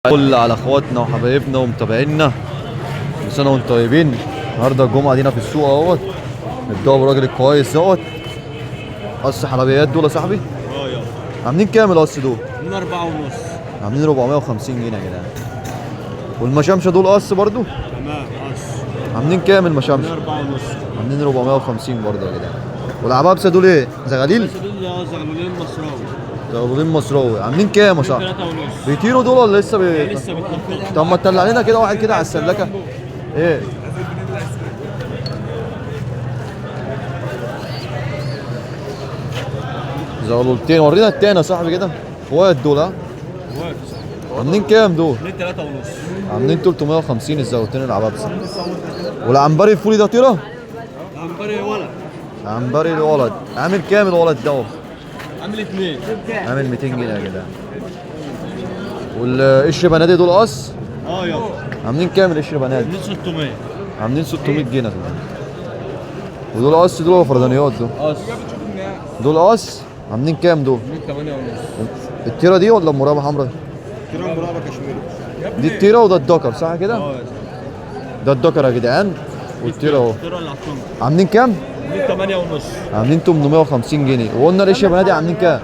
كل على اخواتنا وحبايبنا ومتابعينا، كل سنه وانتم طيبين. النهارده الجمعه دينا في السوق اهوت، نبداوا بالراجل الكويس دوت. قص حلبيات دول يا صاحبي يلا عاملين كام القص دول؟ من 4 ونص. عاملين 450 جنيه يا جدعان. والمشامشه دول قص برضو تمام قص عاملين كام من المشامشه؟ 4 ونص. عاملين 450 برضو يا جدعان. والعبابسه دول ايه؟ زغاليل؟ بس دول زغلولين مصراوي. زغلولين مصراوي عاملين كام يا صاحبي؟ 3 ونص. بيطيروا دول ولا لسه لسه بيتنفضوا. طب ما تطلع لنا كده واحد كده على السلكه. ايه؟ زغلولتين. ورينا التاني يا صاحبي كده. اخوات دول ها؟ عاملين كام دول؟ من 3 ونص. عاملين 350 الزغلولتين العبابسه. والعنبري الفولي ده طيره؟ عنبري ولد. عنبري الولد عامل كام الولد دوت؟ عامل 2. عامل 200 جنيه يا جدعان. والقشر بنادي دول قص يلا عاملين كام القشر بنادي؟ من 600. عاملين 600 جنيه كمان. ودول قص دول فردانيات دول؟ قص دول قص عاملين كام دول؟ من 8 ونص. التيره دي ولا مرابة حمراء؟ كيلو مرابع كشميري. دي التيره وده الدكر صح كده؟ ده الدكر يا جدعان والتيره اهو. التيرة اللي على الطن عاملين كام؟ من 8 ونص. عاملين 850 جنيه. وقلنا القشر بنادي عاملين كام؟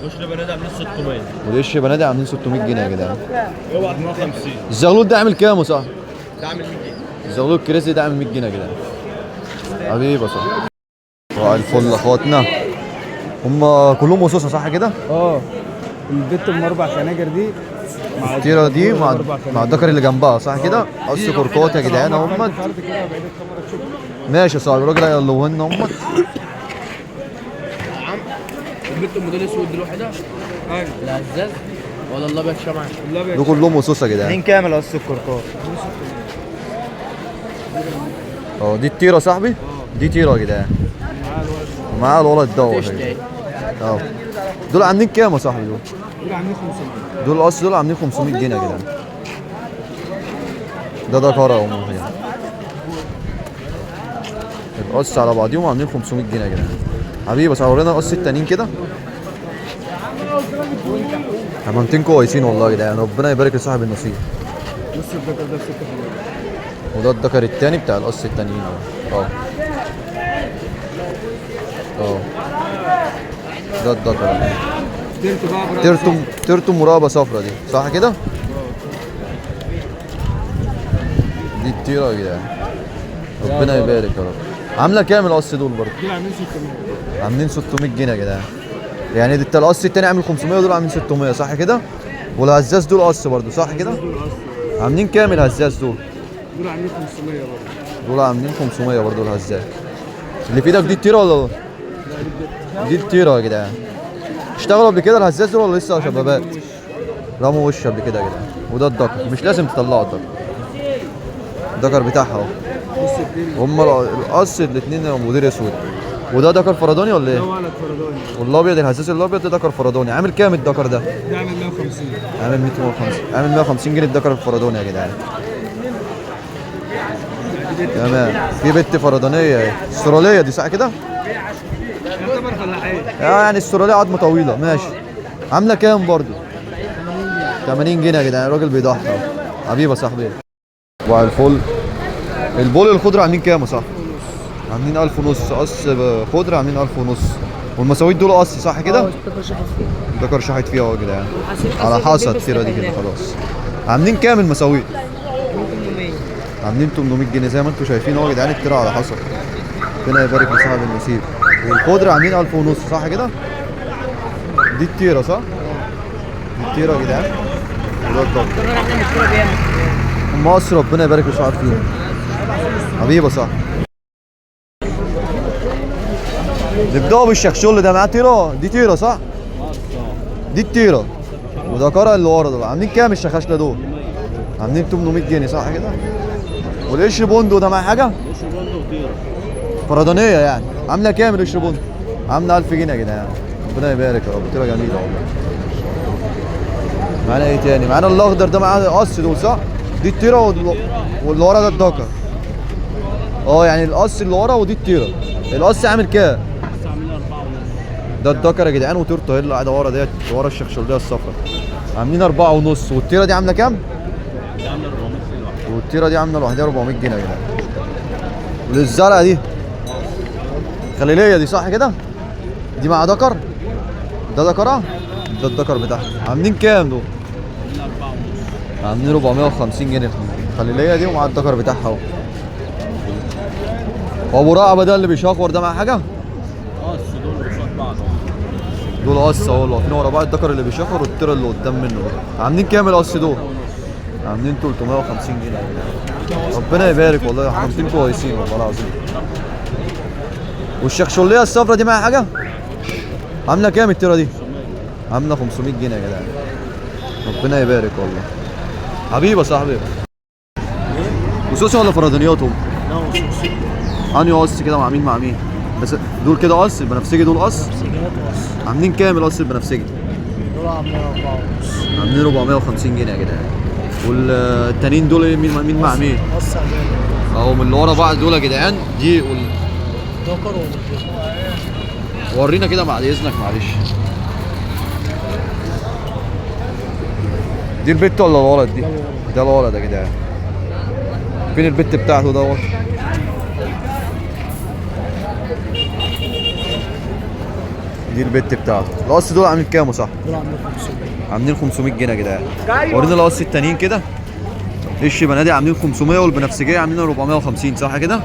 وش بنادى عاملين 600. والقشر بنادي عاملين 600 جنيه يا جدعان. هو 450. الزغلول ده عامل كام يا صاحبي؟ ده عامل 100 جنيه. الزغلول الكريزي ده عامل 100 جنيه يا جدعان. حبيبي يا صاحبي. صباح الفل اخواتنا. هم كلهم وصوصه صح كده؟ البت ام 4 خناجر دي مع التيره دي مع أربع خناجر. مع الدكر اللي جنبها صح كده؟ قص كركات يا جدعان اهمت. فرد كده بعيد الكاميرا تشوف. ماشي يا صاحبي. الراجل هيقلوه لنا اهمت. البنت الموديل اسود دي الوحيده؟ ايوه العزاز ولا الابيض شمعة؟ دول كلهم وصوصه يا جدعان. كامل قص الكركات. دي التيره يا صاحبي. دي تيره يا جدعان. ومعاها الولد دوت يا تشتي جدعان. دول عاملين كام يا صاحبي دول؟ دول عاملين 500. دول القص دول عاملين 500 جنيه يا جدعان. ده كاره اهو يعني. القص على بعضيهم عاملين 500 جنيه يا جدعان. حبيبي بس ورينا القص التانيين كده. حمامتين كويسين والله يا جدعان. ربنا يبارك لصاحب النصيب. بص الدكر ده ب 6 وده الدكر التاني بتاع القص التانيين اهو. ده الدكر. ديرته بقى براس. ترتم مرابة صفرا دي صح كده؟ دي التيرة يا جدعان. ربنا يبارك يا رب. عاملة كام القص دول برضه؟ دول عاملين 600. عاملين 600 جنيه يا جدعان. يعني ده القص التاني عامل 500 ودول عاملين 600 صح كده؟ والهزاز دول قص برضه صح كده؟ دول قص. عاملين كام الهزاز دول؟ دول عاملين 500 برضه. دول عاملين 500 برضه الهزاز. اللي في ايدك دي التيرة ولا دي التيرة يا جدعان؟ اشتغلوا قبل كده الهزاز دول ولا لسه شبابات؟ رموا وش قبل كده يا جدعان. وده الدكر مش لازم تطلعوا الدكر. الدكر بتاعها اهو. بص الدنيا. هم القص الاثنين مدير اسود. وده دكر فرداني ولا ده ايه؟ ولد فرداني. والابيض الهزاز الابيض ده دكر فرداني. عامل كام الدكر ده؟ ده عامل 150. عامل 150. عامل 150 جنيه الدكر الفرداني يا جدعان. تمام. في بنت فردانيه اهي. استراليه دي صح كده؟ يعتبر فلاحين. يعني استراليه عظمه طويله ماشي. عامله كام برضو؟ 80 جنيه يا جدعان. الراجل بيضحي اهو. حبيبي يا صاحبي. صباح الفل. البول الخضره عاملين كام يا صاحبي؟ عاملين 1000 ونص. قص خضره عاملين 1000 ونص. والمساويت دول قص صح كده؟ الدكر شحت فيها اهو يا جدعان. على حصى التيره دي كده خلاص. عاملين كام المساويت؟ عاملين 800 جنيه زي ما انتم شايفين اهو يا جدعان. التيره على حصى. ربنا يبارك لصاحب النصيب. والخضره عاملين 1000 ونص صح كده؟ دي التيره صح؟ دي التيره يا جدعان. وده الدكر. هم قص ربنا يبارك لصاحب فيهم. حبيبي صح. نبدأ بالشكشول ده معاه تيرة. دي تيرة صح؟ دي التيرة. وده كرة اللي ورا دول. عاملين كام الشخاشلة دول؟ عاملين 800 جنيه صح كده؟ والقشر بوندو ده معاه حاجة؟ قشر بندق وطيرة. فردانية يعني. عاملة كام القشر بوندو؟ عاملة 1000 جنيه يا جدعان. ربنا يبارك يا رب. تيرة جميلة والله. معانا ايه تاني؟ معانا الأخضر ده معاه قص دول صح؟ دي التيرة واللي ورا ده الدكر. يعني القص اللي ورا ودي التيرة. القص عامل كام؟ بس عاملين 4 ونص. ده الدكر يا جدعان. وتورته هي اللي قاعده ورا ديت ورا الشخشوليه الصفرا. عاملين 4 ونص. والتيره دي عامله كام؟ دي عامله 400 جنيه. والتيره دي عامله لوحدها 400 جنيه يا جدعان. والزرقاء دي خليليه دي صح كده؟ دي مع دكر؟ ده دكرة؟ ده الدكر بتاعها. عاملين كام دول؟ عاملين 450 جنيه الخليليه دي ومع الدكر بتاعها اهو. وابو رقبه ده اللي بيشخور ده مع حاجه؟ دول قصاد بعض. دول قص اهو اللي واقفين ورا بعض، الدكر اللي بيشخر والتيره اللي قدام منه ده. عاملين كام القص دول؟ عاملين 350 جنيه. ربنا يبارك والله، احنا عاملين كويسين والله العظيم. والشخشوليه الصفرا دي معاها حاجه؟ عامله كام التيره دي؟ عامله 500 جنيه يا جدعان. ربنا يبارك والله. حبيبي يا صاحبي. وسوسي ولا فرادانياتهم؟ لا وصوصي. انهي قص كده مع مين مع مين؟ بس دول كده قص البنفسجي، دول قص؟ عاملين كام القص البنفسجي؟ دول عاملين 4 ونص. عاملين 450 جنيه يا جدعان. والتانيين دول مين مع مين؟ قص علينا. اهو من اللي ورا بعض دول يا جدعان. دي دكر ورينا كده بعد اذنك معلش. دي البت ولا الولد دي؟ ده الولد يا جدعان. فين البت بتاعته دوت؟ دي البت بتاعته. القص دول عاملين كام صح؟ دول عاملين 500. عاملين 500 جنيه يا جدعان. ورينا القص التانيين كده. ايش بنادي عاملين 500 والبنفسجيه عاملين 450 صح كده؟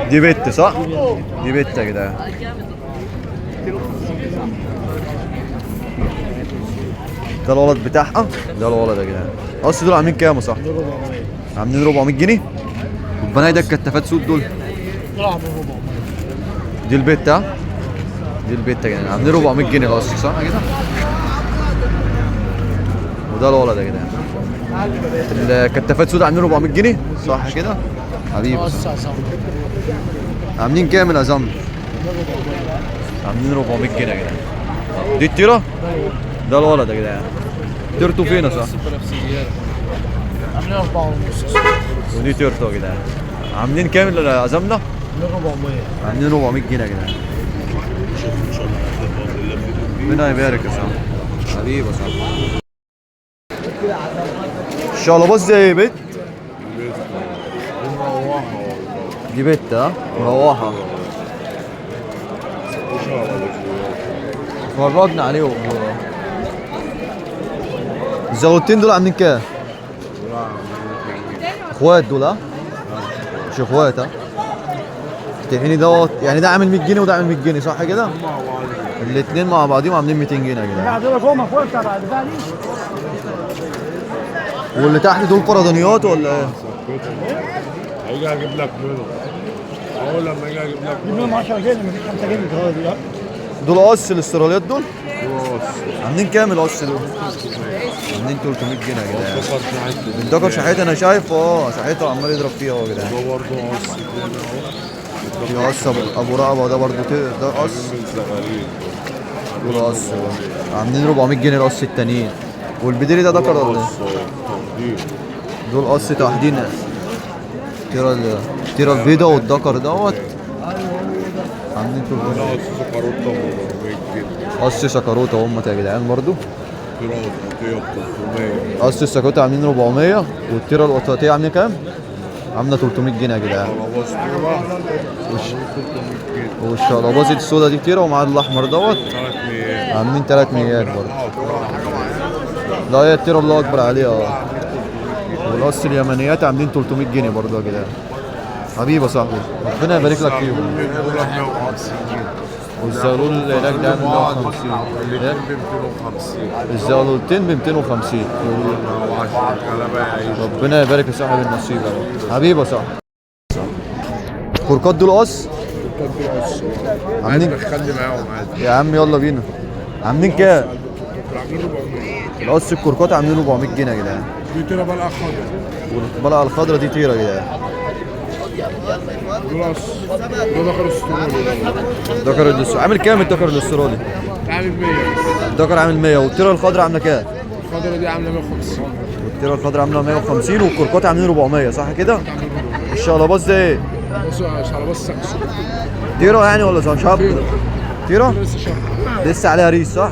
دي بت صح؟ دي بت يا جدعان. ده الولد بتاعها. ده الولد يا جدعان. القص دول عاملين كام صح؟ دول 400. عاملين 400 جنيه. والبنايه ده الكتافات سود دول. دول عاملين 400. دي البت ها؟ دي البت يا جدعان. عاملين 400 جنيه القص صح كده؟ وده الولد يا جدعان. الكتافات سود عاملين 400 جنيه صح كده؟ حبيبي. قص على عاملين كام الازم؟ عاملين 400 جنيه يا جدعان. دي التيره؟ ده الولد يا جدعان. تيرته فين يا صاحبي؟ عاملين 4 ونص. ودي تيرته يا جدعان. عاملين كام الازمنا؟ عاملين 400. عاملين 400 جنيه يا جدعان. ربنا يبارك يا صاحبي. حبيبي يا صاحبي. الشقلباز دي ايه بت؟ دي بت ها؟ مروحة. فرجنا عليهم. الزغلتين دول عاملين كام؟ اخوات دول ها؟ مش اخوات ها؟ التحيني دوت يعني ده عامل 100 جنيه وده عامل 100 جنيه صح كده؟ الاثنين مع بعضهم عاملين 200 جنيه يا جدعان. دول فوق فوق تبع الدفاع دي. واللي تحت دول فرادانيات ولا ايه؟ هيجي اجيب لك منهم. اول لما اجي اجيب لك دي منهم 10 جنيه مفيش 5 جنيه دلوقتي. دول قص الاستراليات دول؟ عاملين كام القص دول؟ عاملين 300 جنيه يا جدعان. الدكر شحيت انا شايف شحيته عمال يضرب فيها اهو يا جدعان. ده برضه قص في قص ابو رقبه ده برضه ده قص. دول قص عاملين 400 جنيه القص التانيين. والبديري ده دكر ولا ايه؟ دول قص تحديد. التيره البيضاء والدكر دوت عاملين 300. قص سكروته هم يا جدعان برضه. قص السكروته عاملين 400 والتيره القطاطيه عاملين كام؟ عامله 300 جنيه يا جدعان. والشقلباز السودا دي تيره ومع الاحمر دوت عاملين 300 برضه. لا هي التيره الله اكبر عليها. والقص اليمنيات عاملين 300 جنيه برضه يا جدعان. حبيبي يا صاحبي ربنا يبارك لك فيهم. والزغلول اللي هناك ده 150. الزغلولتين ب 250. ربنا يبارك يا صاحبي النصيب يا رب. حبيبي يا صاحبي. الكركات دول قص؟ عاملين خلي معاهم عادي. يا عم يلا بينا. عاملين كام؟ القص الكركات عاملين 400 جنيه يا جدعان. دي ترى بلقى خضر. والبلقه الخضرا دي تيره يا جدعان. دول قص. دول دخل السطور. الدكر عامل كام الدكر الاسترالي؟ عامل 100. الدكر عامل 100 والتيره الخضراء عامله كام؟ الخضرة دي عامله 150. والتيره الخضراء عامله 150 والكركات عاملين 400 صح كده؟ الشقلباز ده ايه؟ بص على بس تيره يعني ولا شاب؟ تيره؟ لسه شهر. لسه عليها ريس صح؟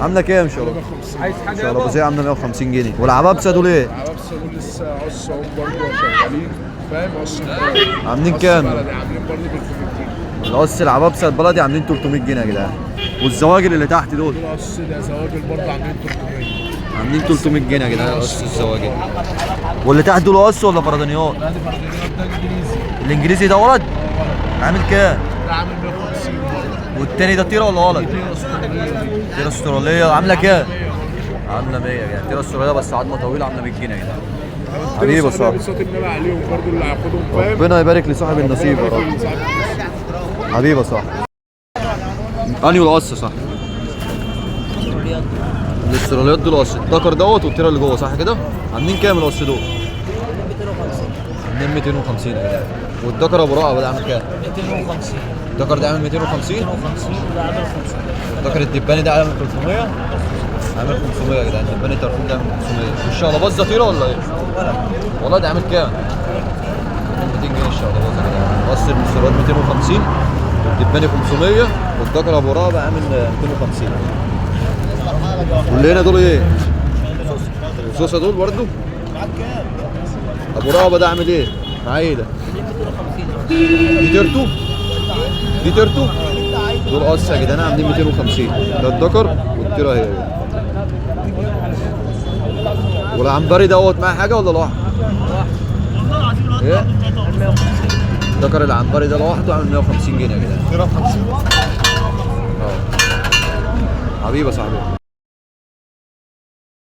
عامله كام شراب؟ عايز حاجه شرابوزيه عامله 150 جنيه. والعبابسه دول ايه؟ عبس دول لسه عص اهو برضه شغالين فاهم عص عاملين كام؟ بلدي عاملين برضه 300 جنيه. القص العبابسه البلدي عاملين 300 جنيه يا جدعان. والزواجل اللي تحت دول دول عص ده زواجل برضه عاملين 300. عاملين 300 جنيه يا جدعان قص الزواجل. واللي تحت دول قص ولا فردانيات؟ لا دي فردانيات ده انجليزي. الانجليزي ده ولد عامل كام؟ ده عامل 150 برضه. والتاني ده طيره ولا ولد؟ دي استراليه دي. طيره استراليه عامله كام؟ عامله 100 يعني طيره استراليه بس عظمه طويله عامله 100 جنيه يا جدعان. حبيبي يا صاحبي. بصوت النبي عليهم برضه اللي هياخدهم فاهم. ربنا يبارك لصاحب النصيب يا رب. حبيبي يا صاحبي. انهي القص صح؟ الاستراليات دول قص الدكر دوت والطيره اللي جوه صح كده؟ عاملين كام القص دول؟ عاملين 250 يا جدعان. والدكر ابو رقبه ده عامل كام؟ 250 الدكر ده عامل 250 وده عامل 500 الدكر الدباني ده عامل 300 عامل 500 يا جدعان. الدباني الترفون ده عامل 500 والشقلباز ده طيره ولا ايه؟ والله ده عامل كام؟ 200 جنيه الشقلباز يا جدعان. قص الاستراليات 250 والدباني 500 والدكر ابو رقبه عامل 250. واللي هنا دول ايه؟ الصوصه دول برضه؟ ابو رقبه ده عامل ايه؟ معاه ايه ده؟ دي تيرتو؟ دي تيرتو؟ دول قص يا جدعان عاملين 250 ده الدكر والتيره اهي يا جدعان. والعنبري دوت معاه حاجه ولا لوحده؟ ايه؟ الدكر العنبري ده لوحده عامل 150 جنيه يا جدعان. 150 اه حبيبي يا صاحبي.